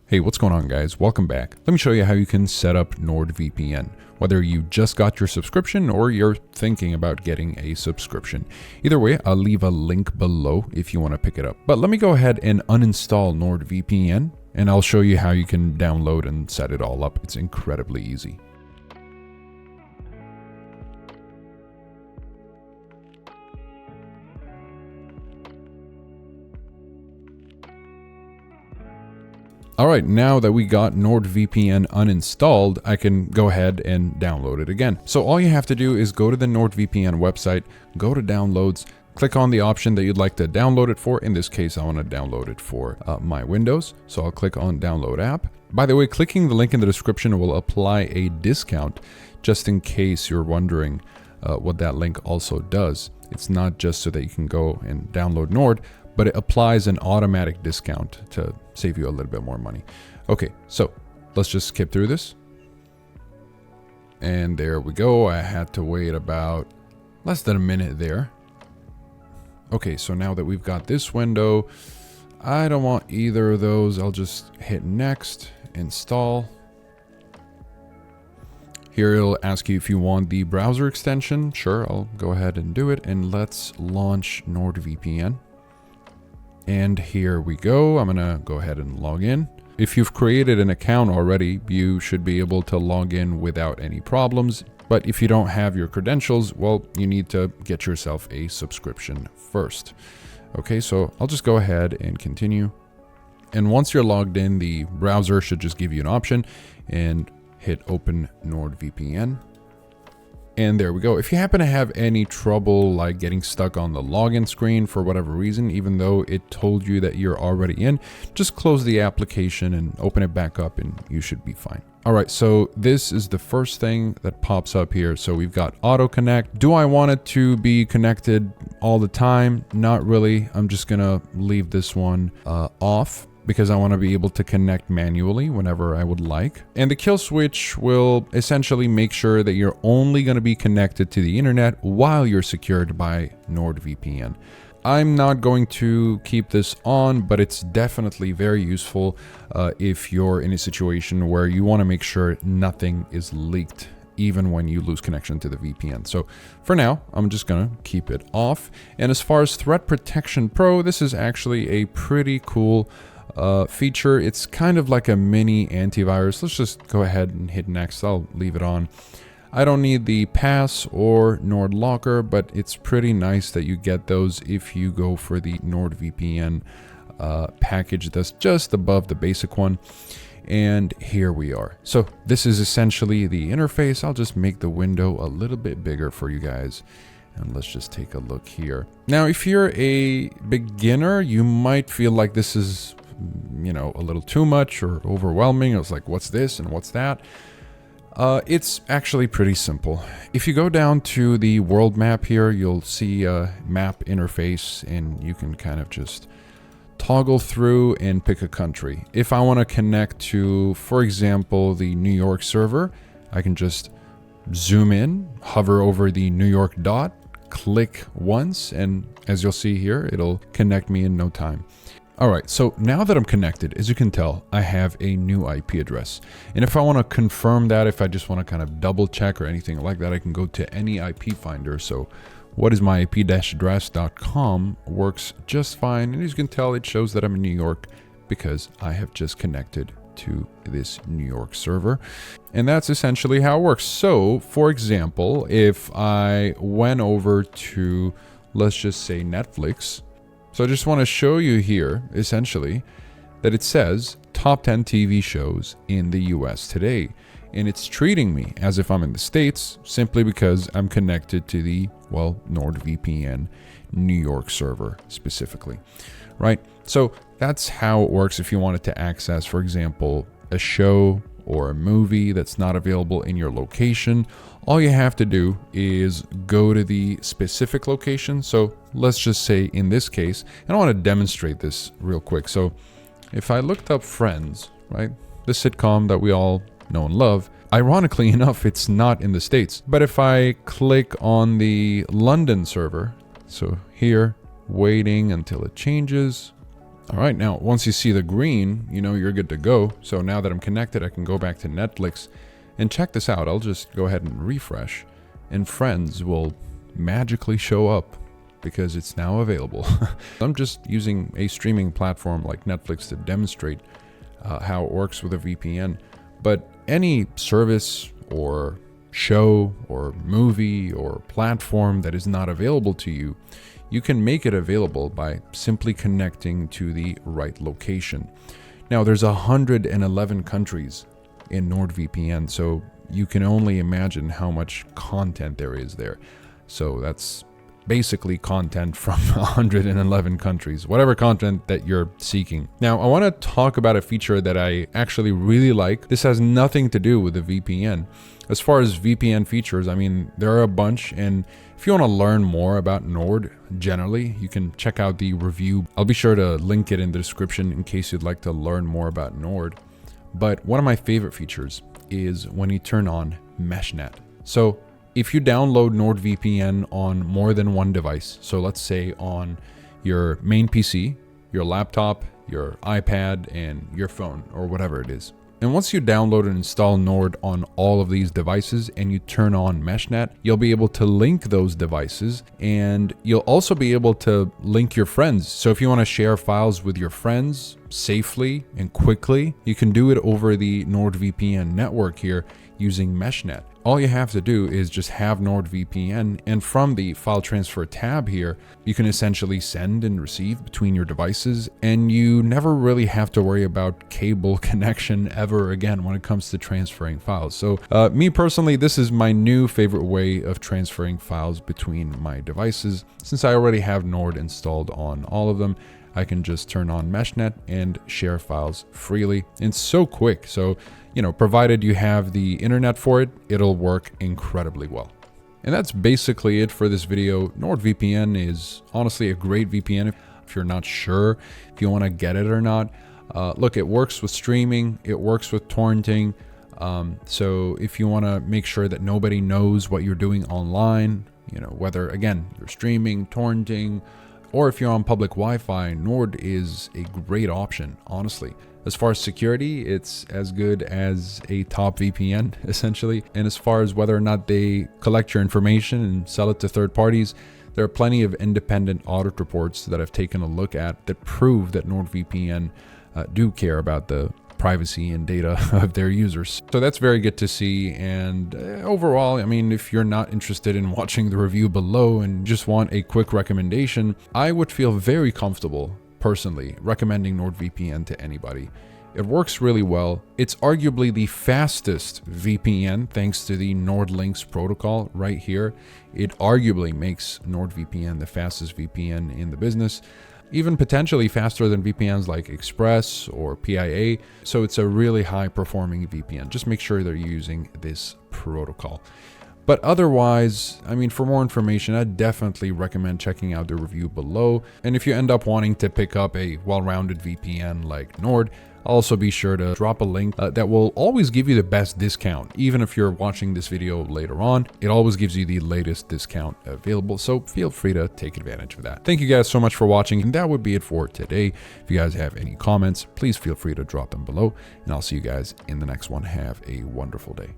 Hey, what's going on, guys? Welcome back. Let me show you how you can set up Nordvpn, whether you just got your subscription or you're thinking about getting a subscription. Either way, I'll leave a link below if you want to pick it up. But let me go ahead and uninstall Nordvpn, and I'll show you how you can download and set it all up. It's incredibly easy. Alright, now that we got Nordvpn uninstalled, I can go ahead and download it again. So all you have to do is go to the Nordvpn website, go to downloads, click on the option that you'd like to download it for. In this case, I want to download it for my Windows. So I'll click on download app. By the way, clicking the link in the description will apply a discount, just in case you're wondering what that link also does. It's not just so that you can go and download Nord, but it applies an automatic discount to save you a little bit more money. Okay, so let's just skip through this. And there we go. I had to wait about less than a minute there. Okay, so now that we've got this window, I don't want either of those. I'll just hit next, install. Here it'll ask you if you want the browser extension. Sure, I'll go ahead and do it. And let's launch Nordvpn. And here we go. I'm gonna go ahead and log in. If you've created an account already, you should be able to log in without any problems. But if you don't have your credentials, well, you need to get yourself a subscription first. Okay, so I'll just go ahead and continue. And once you're logged in, the browser should just give you an option and hit open Nordvpn. And there we go. If you happen to have any trouble like getting stuck on the login screen for whatever reason, even though it told you that you're already in, just close the application and open it back up and you should be fine. All right, so this is the first thing that pops up here. So we've got auto connect. Do I want it to be connected all the time? Not really. I'm just gonna leave this one off, because I want to be able to connect manually whenever I would like. And the kill switch will essentially make sure that you're only going to be connected to the internet while you're secured by NordVPN. I'm not going to keep this on, but it's definitely very useful if you're in a situation where you want to make sure nothing is leaked, even when you lose connection to the VPN. So for now, I'm just gonna keep it off. And as far as Threat Protection Pro, this is actually a pretty cool feature. It's kind of like a mini antivirus. Let's just go ahead and hit next. I'll leave it on. I don't need the pass or Nord Locker, but it's pretty nice that you get those if you go for the NordVPN package that's just above the basic one. And here we are. So this is essentially the interface. I'll just make the window a little bit bigger for you guys. And let's just take a look here. Now, if you're a beginner, you might feel like this is, you know, a little too much or overwhelming. I was like, what's this and what's that? It's actually pretty simple. If you go down to the world map here, you'll see a map interface and you can kind of just toggle through and pick a country. If I want to connect to, for example, the New York server, I can just zoom in, hover over the New York dot, click once, and as you'll see here, it'll connect me in no time. All right, so now that I'm connected, as you can tell, I have a new IP address. And if I want to confirm that, if I just want to kind of double check or anything like that, I can go to any IP finder. So whatismyip-address.com works just fine. And as you can tell, it shows that I'm in New York because I have just connected to this New York server. And that's essentially how it works. So for example, if I went over to, let's just say Netflix. So I just want to show you here, essentially, that it says top 10 TV shows in the US today. And it's treating me as if I'm in the States simply because I'm connected to the, well, NordVPN New York server specifically, right? So that's how it works if you wanted to access, for example, a show or a movie that's not available in your location. All you have to do is go to the specific location. So let's just say in this case, and I want to demonstrate this real quick. So if I looked up Friends, right, the sitcom that we all know and love, ironically enough, it's not in the States. But if I click on the London server, so here, waiting until it changes, All right, now once you see the green, you know you're good to go. So now that I'm connected, I can go back to Netflix and check this out. I'll just go ahead and refresh, and Friends will magically show up because it's now available. I'm just using a streaming platform like Netflix to demonstrate how it works with a VPN. But any service or show or movie or platform that is not available to you, you can make it available by simply connecting to the right location. Now, there's 111 countries in Nordvpn, so you can only imagine how much content there is there. So that's basically content from 111 countries, whatever content that you're seeking. Now, I want to talk about a feature that I actually really like. This has nothing to do with the VPN. As far as VPN features, I mean, there are a bunch, and if you want to learn more about Nord generally, you can check out the review. I'll be sure to link it in the description in case you'd like to learn more about Nord. But one of my favorite features is when you turn on MeshNet. So if you download Nordvpn on more than one device, so let's say on your main PC, your laptop, your iPad, and your phone, or whatever it is. And once you download and install Nord on all of these devices and you turn on MeshNet, you'll be able to link those devices, and you'll also be able to link your friends. So if you want to share files with your friends safely and quickly, you can do it over the Nordvpn network here using MeshNet. All you have to do is just have Nordvpn, and from the file transfer tab here, you can essentially send and receive between your devices, and you never really have to worry about cable connection ever again when it comes to transferring files. So me personally, this is my new favorite way of transferring files between my devices. Since I already have Nord installed on all of them, I can just turn on MeshNet and share files freely. It's so quick. So, you know, provided you have the internet for it, it'll work incredibly well. And that's basically it for this video. Nordvpn is honestly a great VPN if you're not sure if you want to get it or not. Look, it works with streaming, it works with torrenting. So if you want to make sure that nobody knows what you're doing online, you know, whether, again, you're streaming, torrenting, or if you're on public Wi-Fi, Nord is a great option, honestly. As far as security, it's as good as a top VPN, essentially. And as far as whether or not they collect your information and sell it to third parties, there are plenty of independent audit reports that I've taken a look at that prove that Nordvpn do care about the privacy and data of their users. So that's very good to see. And overall, I mean, if you're not interested in watching the review below and just want a quick recommendation, I would feel very comfortable personally recommending Nordvpn to anybody. It works really well. It's arguably the fastest VPN thanks to the NordLynx protocol right here. It arguably makes Nordvpn the fastest VPN in the business, even potentially faster than VPNs like Express or PIA. So it's a really high performing VPN. Just make sure they're using this protocol. But otherwise, I mean, for more information, I definitely recommend checking out the review below. And if you end up wanting to pick up a well-rounded VPN like Nord, I'll also be sure to drop a link that will always give you the best discount. Even if you're watching this video later on, it always gives you the latest discount available. So feel free to take advantage of that. Thank you guys so much for watching. And that would be it for today. If you guys have any comments, please feel free to drop them below. And I'll see you guys in the next one. Have a wonderful day.